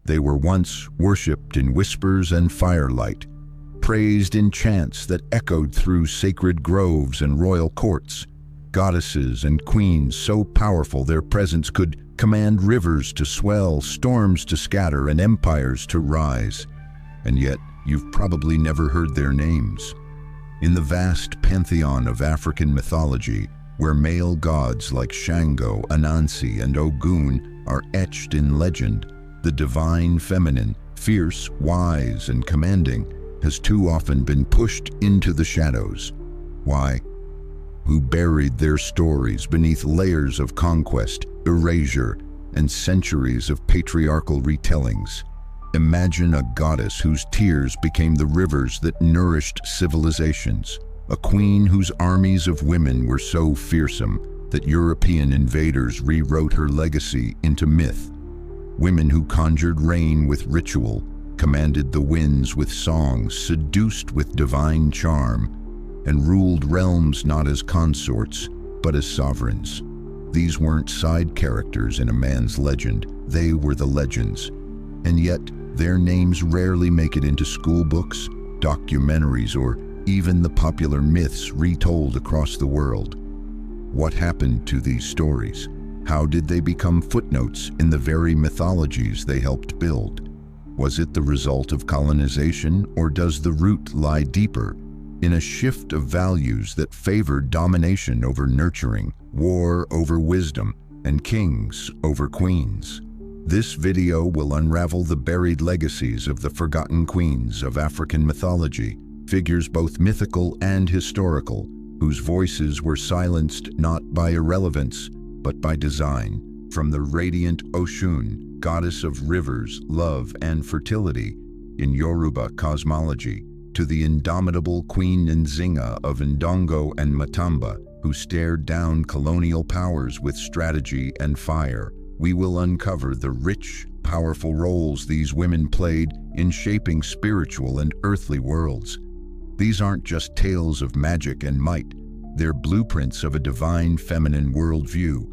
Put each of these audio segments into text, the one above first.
They were once worshipped in whispers and firelight, praised in chants that echoed through sacred groves and royal courts. Goddesses and queens so powerful their presence could command rivers to swell, storms to scatter, and empires to rise. And yet, you've probably never heard their names. In the vast pantheon of African mythology, where male gods like Shango, Anansi, and Ogun are etched in legend, the divine feminine, fierce, wise, and commanding, has too often been pushed into the shadows. Why? Who buried their stories beneath layers of conquest, erasure, and centuries of patriarchal retellings. Imagine a goddess whose tears became the rivers that nourished civilizations, a queen whose armies of women were so fearsome that European invaders rewrote her legacy into myth. Women who conjured rain with ritual, commanded the winds with songs, seduced with divine charm, and ruled realms not as consorts, but as sovereigns. These weren't side characters in a man's legend, they were the legends. And yet, their names rarely make it into school books, documentaries, or even the popular myths retold across the world. What happened to these stories? How did they become footnotes in the very mythologies they helped build? Was it the result of colonization, or does the root lie deeper, in a shift of values that favored domination over nurturing, war over wisdom, and kings over queens? This video will unravel the buried legacies of the forgotten queens of African mythology, figures both mythical and historical, whose voices were silenced not by irrelevance, but by design. From the radiant Oshun, goddess of rivers, love, and fertility in Yoruba cosmology, to the indomitable Queen Nzinga of Ndongo and Matamba, who stared down colonial powers with strategy and fire, we will uncover the rich, powerful roles these women played in shaping spiritual and earthly worlds. These aren't just tales of magic and might, they're blueprints of a divine feminine worldview,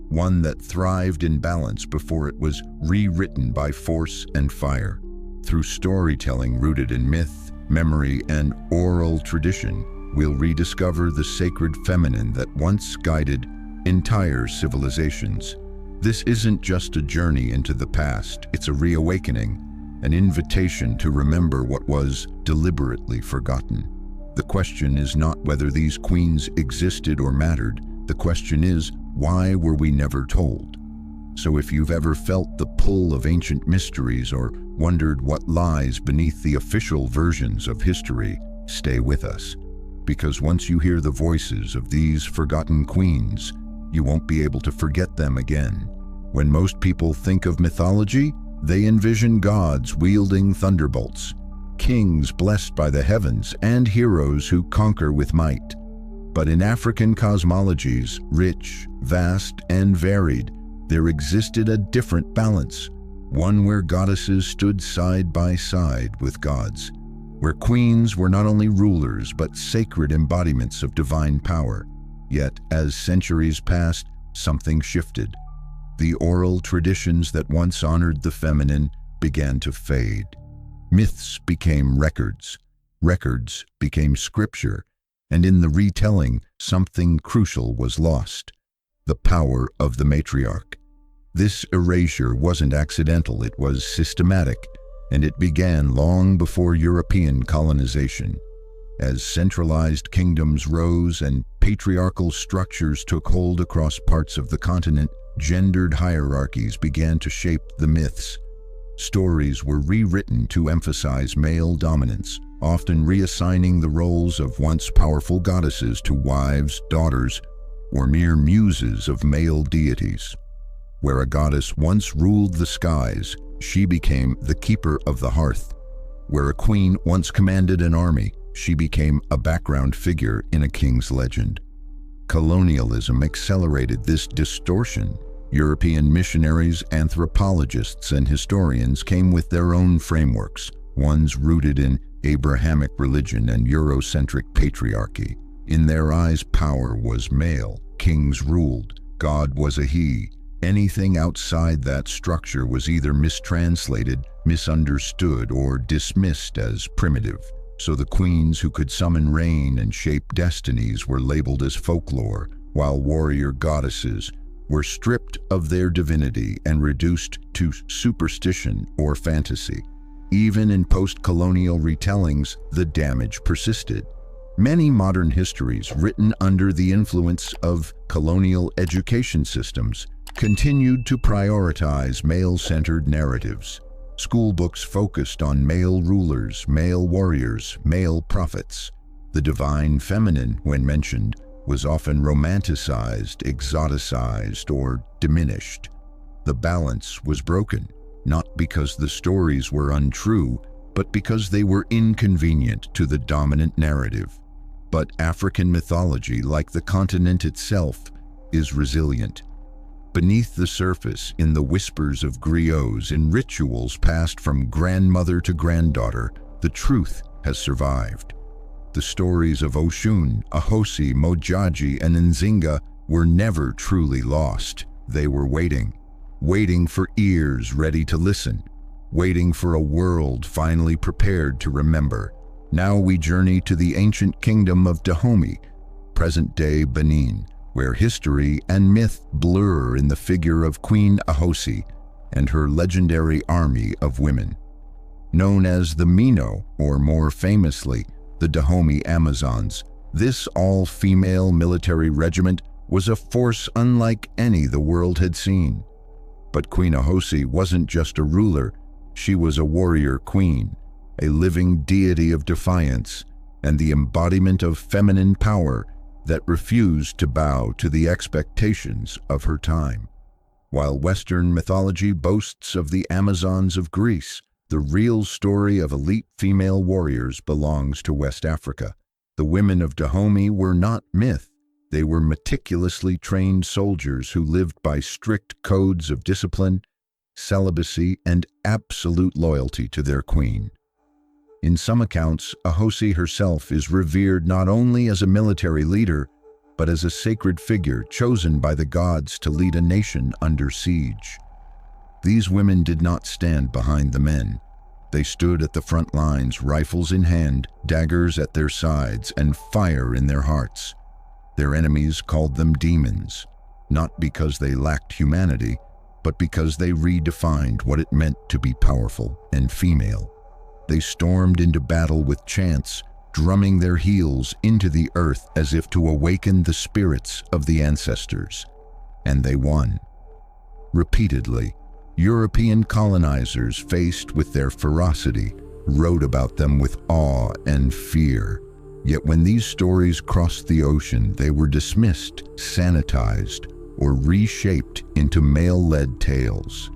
one that thrived in balance before it was rewritten by force and fire. Through storytelling rooted in myth, memory, and oral tradition, we'll rediscover the sacred feminine that once guided entire civilizations. This isn't just a journey into the past, it's a reawakening, an invitation to remember what was deliberately forgotten. The question is not whether these queens existed or mattered. The question is, why were we never told? So if you've ever felt the pull of ancient mysteries or wondered what lies beneath the official versions of history, stay with us. Because once you hear the voices of these forgotten queens, you won't be able to forget them again. When most people think of mythology, they envision gods wielding thunderbolts, kings blessed by the heavens, and heroes who conquer with might. But in African cosmologies, rich, vast, and varied, there existed a different balance, one where goddesses stood side by side with gods, where queens were not only rulers but sacred embodiments of divine power. Yet, as centuries passed, something shifted. The oral traditions that once honored the feminine began to fade. Myths became records, records became scripture, and in the retelling, something crucial was lost: the power of the matriarch. This erasure wasn't accidental, it was systematic, and it began long before European colonization. As centralized kingdoms rose and patriarchal structures took hold across parts of the continent, gendered hierarchies began to shape the myths. Stories were rewritten to emphasize male dominance, often reassigning the roles of once powerful goddesses to wives, daughters, or mere muses of male deities. Where a goddess once ruled the skies, she became the keeper of the hearth. Where a queen once commanded an army, she became a background figure in a king's legend. Colonialism accelerated this distortion. European missionaries, anthropologists, and historians came with their own frameworks, ones rooted in Abrahamic religion and Eurocentric patriarchy. In their eyes, power was male, kings ruled, God was a he, Anything outside that structure was either mistranslated, misunderstood, or dismissed as primitive. So the queens who could summon rain and shape destinies were labeled as folklore, while warrior goddesses were stripped of their divinity and reduced to superstition or fantasy. Even in post-colonial retellings, the damage persisted. Many modern histories written under the influence of colonial education systems continued to prioritize male-centered narratives. School books focused on male rulers, male warriors, male prophets. The divine feminine, when mentioned, was often romanticized, exoticized, or diminished. The balance was broken, not because the stories were untrue, but because they were inconvenient to the dominant narrative. But African mythology, like the continent itself, is resilient. Beneath the surface, in the whispers of griots, in rituals passed from grandmother to granddaughter, the truth has survived. The stories of Oshun, Aosi, Mojaji, and Nzinga were never truly lost. They were waiting for ears ready to listen, waiting for a world finally prepared to remember. Now we journey to the ancient kingdom of Dahomey, present-day Benin, where history and myth blur in the figure of Queen Aosi and her legendary army of women. Known as the Mino, or more famously, the Dahomey Amazons, this all-female military regiment was a force unlike any the world had seen. But Queen Aosi wasn't just a ruler, she was a warrior queen, a living deity of defiance, and the embodiment of feminine power that refused to bow to the expectations of her time. While Western mythology boasts of the Amazons of Greece, the real story of elite female warriors belongs to West Africa. The women of Dahomey were not myth. They were meticulously trained soldiers who lived by strict codes of discipline, celibacy, and absolute loyalty to their queen. In some accounts, Aosi herself is revered not only as a military leader, but as a sacred figure chosen by the gods to lead a nation under siege. These women did not stand behind the men. They stood at the front lines, rifles in hand, daggers at their sides, and fire in their hearts. Their enemies called them demons, not because they lacked humanity, but because they redefined what it meant to be powerful and female. They stormed into battle with chants, drumming their heels into the earth as if to awaken the spirits of the ancestors. And they won. Repeatedly, European colonizers, faced with their ferocity, wrote about them with awe and fear. Yet when these stories crossed the ocean, they were dismissed, sanitized, or reshaped into male-led tales.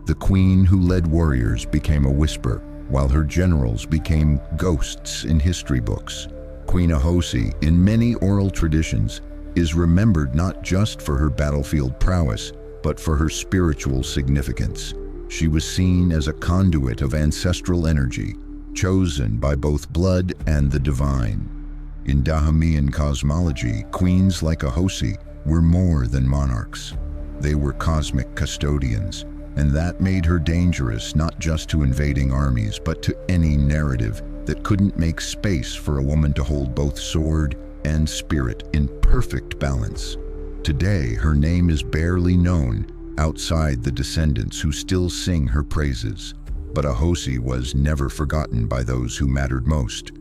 The queen who led warriors became a whisper, while her generals became ghosts in history books. Queen Aosi, in many oral traditions, is remembered not just for her battlefield prowess, but for her spiritual significance. She was seen as a conduit of ancestral energy, chosen by both blood and the divine. In Dahomeyan cosmology, queens like Aosi were more than monarchs. They were cosmic custodians, and that made her dangerous not just to invading armies, but to any narrative that couldn't make space for a woman to hold both sword and spirit in perfect balance. Today, her name is barely known outside the descendants who still sing her praises. But Aosi was never forgotten by those who mattered most.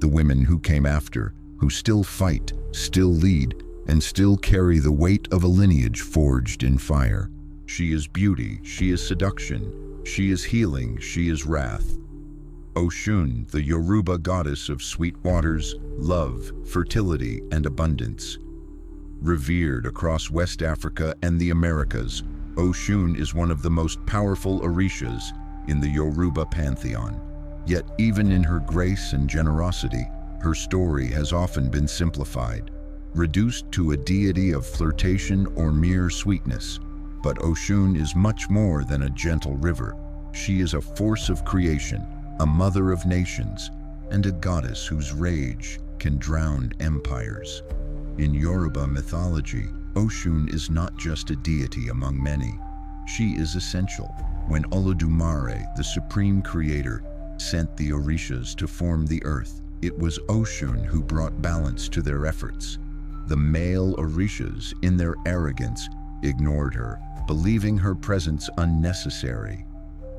The women who came after, who still fight, still lead, and still carry the weight of a lineage forged in fire. She is beauty, she is seduction, she is healing, she is wrath. Oshun, the Yoruba goddess of sweet waters, love, fertility, and abundance. Revered across West Africa and the Americas, Oshun is one of the most powerful orishas in the Yoruba pantheon. Yet even in her grace and generosity, her story has often been simplified, reduced to a deity of flirtation or mere sweetness. But Oshun is much more than a gentle river. She is a force of creation, a mother of nations, and a goddess whose rage can drown empires. In Yoruba mythology, Oshun is not just a deity among many. She is essential. When Olodumare, the supreme creator, sent the Orishas to form the earth, it was Oshun who brought balance to their efforts. The male Orishas, in their arrogance, ignored her, believing her presence unnecessary.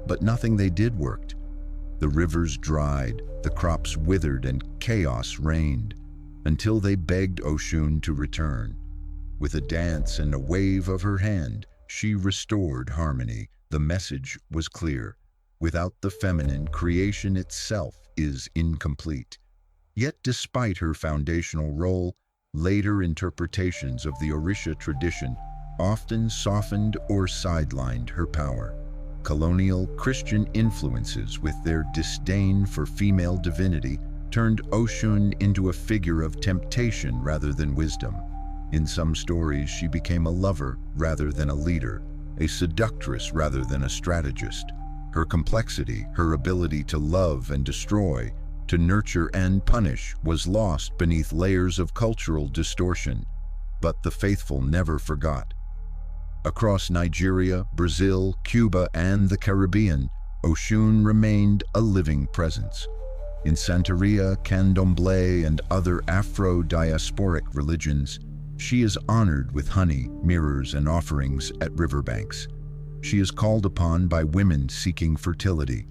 But nothing they did worked. The rivers dried, the crops withered, and chaos reigned, until they begged Oshun to return. With a dance and a wave of her hand, she restored harmony. The message was clear. Without the feminine, creation itself is incomplete. Yet despite her foundational role, later interpretations of the Orisha tradition often softened or sidelined her power. Colonial Christian influences, with their disdain for female divinity, turned Oshun into a figure of temptation rather than wisdom. In some stories, she became a lover rather than a leader, a seductress rather than a strategist. Her complexity, her ability to love and destroy, to nurture and punish, was lost beneath layers of cultural distortion. But the faithful never forgot. Across Nigeria, Brazil, Cuba, and the Caribbean, Oshun remained a living presence. In Santeria, Candomblé, and other Afro-diasporic religions, she is honored with honey, mirrors, and offerings at riverbanks. She is called upon by women seeking fertility,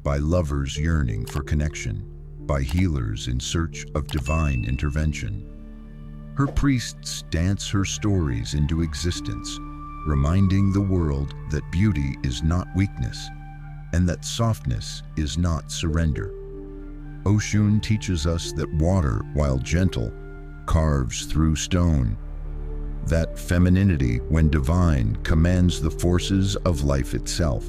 by lovers yearning for connection, by healers in search of divine intervention. Her priests dance her stories into existence, reminding the world that beauty is not weakness, and that softness is not surrender. Oshun teaches us that water, while gentle, carves through stone, that femininity, when divine, commands the forces of life itself.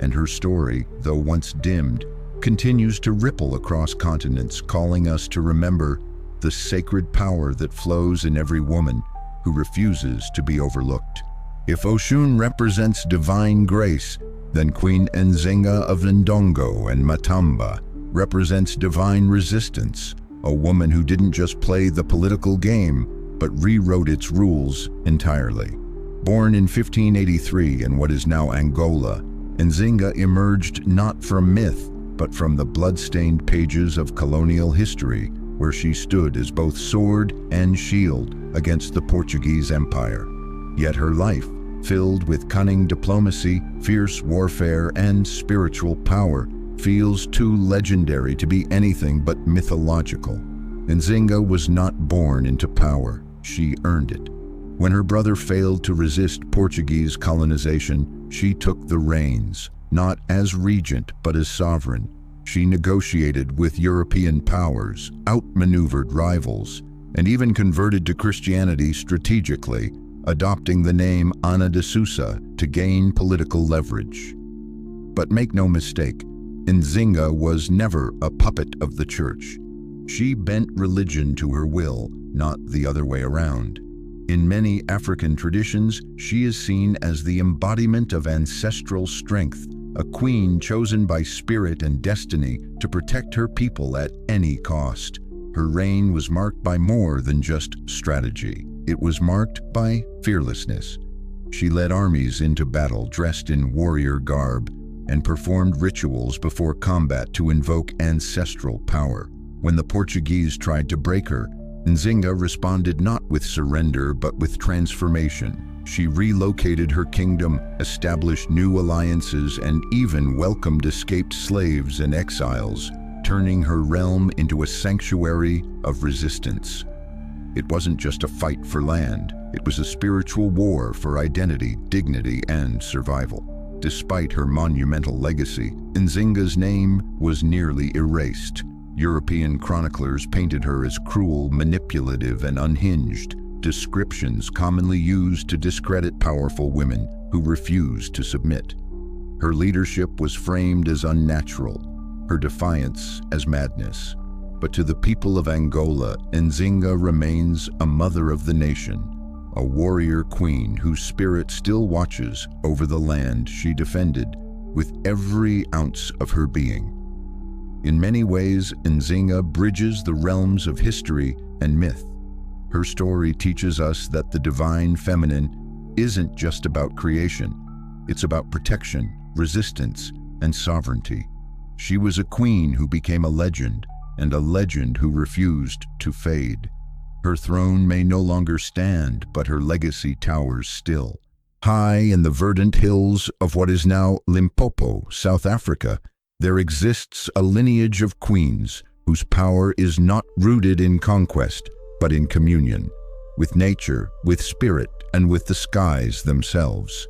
And her story, though once dimmed, continues to ripple across continents, calling us to remember the sacred power that flows in every woman who refuses to be overlooked. If Oshun represents divine grace, then Queen Nzinga of Ndongo and Matamba represents divine resistance, a woman who didn't just play the political game, but rewrote its rules entirely. Born in 1583 in what is now Angola, Nzinga emerged not from myth, but from the blood-stained pages of colonial history, where she stood as both sword and shield against the Portuguese Empire. Yet her life, filled with cunning diplomacy, fierce warfare, and spiritual power, feels too legendary to be anything but mythological. Nzinga was not born into power, she earned it. When her brother failed to resist Portuguese colonization, she took the reins, not as regent but as sovereign. She negotiated with European powers, outmaneuvered rivals, and even converted to Christianity strategically, adopting the name Ana de Sousa to gain political leverage. But make no mistake, Nzinga was never a puppet of the church. She bent religion to her will, not the other way around. In many African traditions, she is seen as the embodiment of ancestral strength, a queen chosen by spirit and destiny to protect her people at any cost. Her reign was marked by more than just strategy. It was marked by fearlessness. She led armies into battle dressed in warrior garb and performed rituals before combat to invoke ancestral power. When the Portuguese tried to break her, Nzinga responded not with surrender but with transformation. She relocated her kingdom, established new alliances, and even welcomed escaped slaves and exiles, turning her realm into a sanctuary of resistance. It wasn't just a fight for land, it was a spiritual war for identity, dignity, and survival. Despite her monumental legacy, Nzinga's name was nearly erased. European chroniclers painted her as cruel, manipulative, and unhinged, descriptions commonly used to discredit powerful women who refused to submit. Her leadership was framed as unnatural, her defiance as madness. But to the people of Angola, Nzinga remains a mother of the nation, a warrior queen whose spirit still watches over the land she defended with every ounce of her being. In many ways, Nzinga bridges the realms of history and myth. Her story teaches us that the divine feminine isn't just about creation. It's about protection, resistance, and sovereignty. She was a queen who became a legend, and a legend who refused to fade. Her throne may no longer stand, but her legacy towers still. High in the verdant hills of what is now Limpopo, South Africa, there exists a lineage of queens whose power is not rooted in conquest, but in communion, with nature, with spirit, and with the skies themselves.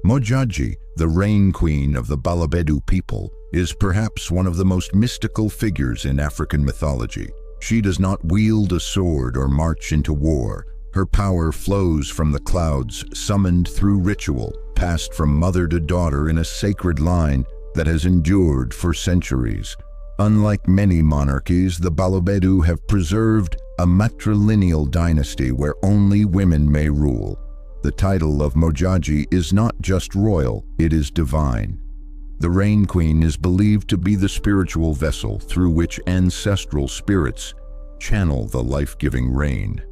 Mojaji, the rain queen of the Balabedu people, is perhaps one of the most mystical figures in African mythology. She does not wield a sword or march into war. Her power flows from the clouds, summoned through ritual, passed from mother to daughter in a sacred line that has endured for centuries. Unlike many monarchies, the Balabedu have preserved a matrilineal dynasty where only women may rule. The title of Mojaji is not just royal, it is divine. The Rain Queen is believed to be the spiritual vessel through which ancestral spirits channel the life-giving rain.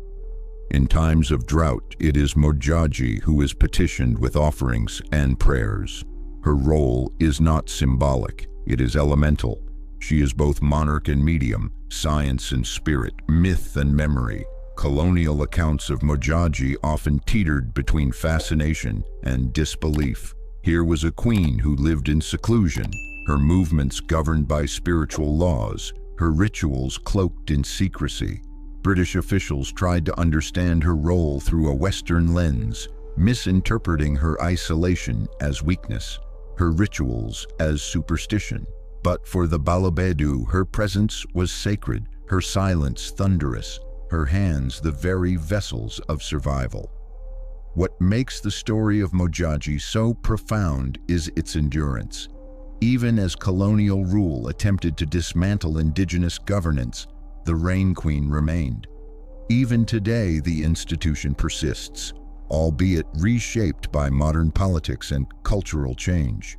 In times of drought, it is Mojaji who is petitioned with offerings and prayers. Her role is not symbolic, it is elemental. She is both monarch and medium, science and spirit, myth and memory. Colonial accounts of Mojaji often teetered between fascination and disbelief. Here was a queen who lived in seclusion, her movements governed by spiritual laws, her rituals cloaked in secrecy. British officials tried to understand her role through a Western lens, misinterpreting her isolation as weakness, her rituals as superstition. But for the Balabedu, her presence was sacred, her silence thunderous, her hands the very vessels of survival. What makes the story of Mojaji so profound is its endurance. Even as colonial rule attempted to dismantle indigenous governance, the Rain Queen remained. Even today, the institution persists, albeit reshaped by modern politics and cultural change.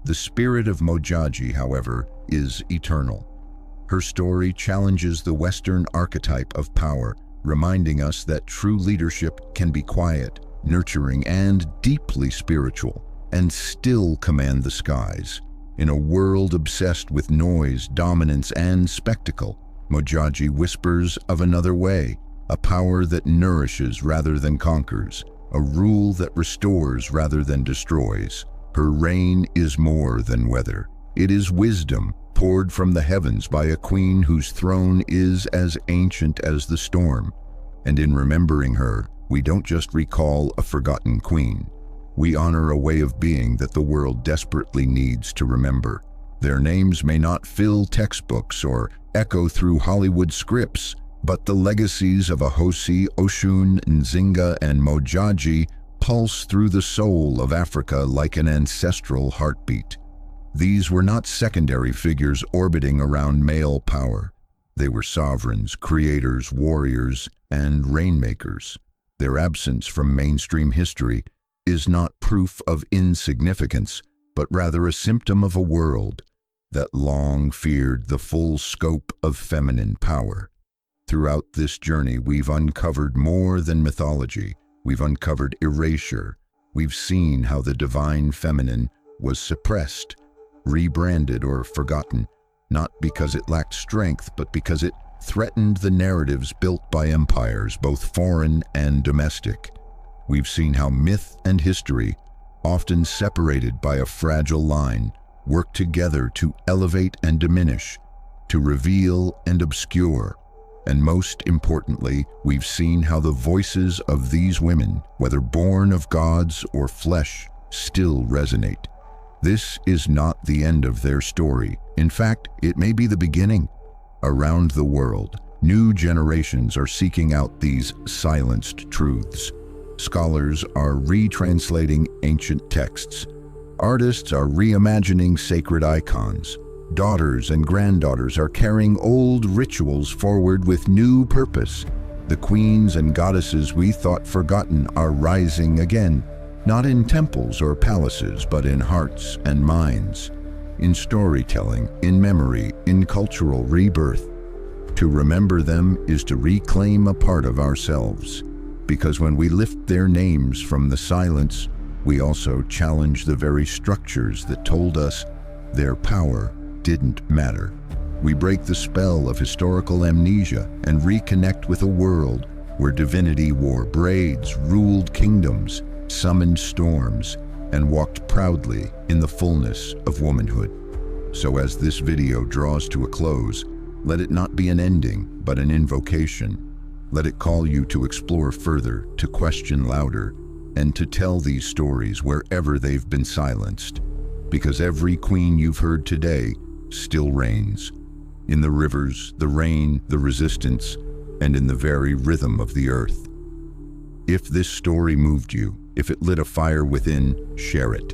The spirit of Mojaji, however, is eternal. Her story challenges the Western archetype of power, reminding us that true leadership can be quiet, nurturing, and deeply spiritual, and still command the skies. In a world obsessed with noise, dominance, and spectacle, Mojaji whispers of another way, a power that nourishes rather than conquers, a rule that restores rather than destroys. Her reign is more than weather. It is wisdom poured from the heavens by a queen whose throne is as ancient as the storm. And in remembering her, we don't just recall a forgotten queen. We honor a way of being that the world desperately needs to remember. Their names may not fill textbooks or echo through Hollywood scripts, but the legacies of Aosi, Oshun, Nzinga, and Mojaji pulse through the soul of Africa like an ancestral heartbeat. These were not secondary figures orbiting around male power. They were sovereigns, creators, warriors, and rainmakers. Their absence from mainstream history is not proof of insignificance, but rather a symptom of a world that long feared the full scope of feminine power. Throughout this journey, we've uncovered more than mythology. We've uncovered erasure. We've seen how the divine feminine was suppressed, rebranded, or forgotten, not because it lacked strength, but because it threatened the narratives built by empires, both foreign and domestic. We've seen how myth and history, often separated by a fragile line, work together to elevate and diminish, to reveal and obscure. And most importantly, we've seen how the voices of these women, whether born of gods or flesh, still resonate. This is not the end of their story. In fact, it may be the beginning. Around the world, new generations are seeking out these silenced truths. Scholars are retranslating ancient texts. Artists are reimagining sacred icons. Daughters and granddaughters are carrying old rituals forward with new purpose. The queens and goddesses we thought forgotten are rising again, not in temples or palaces, but in hearts and minds, in storytelling, in memory, in cultural rebirth. To remember them is to reclaim a part of ourselves, because when we lift their names from the silence, we also challenge the very structures that told us their power didn't matter. We break the spell of historical amnesia and reconnect with a world where divinity wore braids, ruled kingdoms, summoned storms, and walked proudly in the fullness of womanhood. So as this video draws to a close, let it not be an ending, but an invocation. Let it call you to explore further, to question louder, and to tell these stories wherever they've been silenced. Because every queen you've heard today still reigns. In the rivers, the rain, the resistance, and in the very rhythm of the earth. If this story moved you, if it lit a fire within, share it.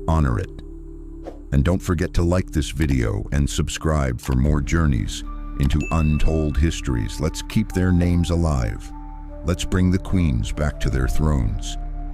Honor it. And don't forget to like this video and subscribe for more journeys into untold histories. Let's keep their names alive. Let's bring the queens back to their thrones.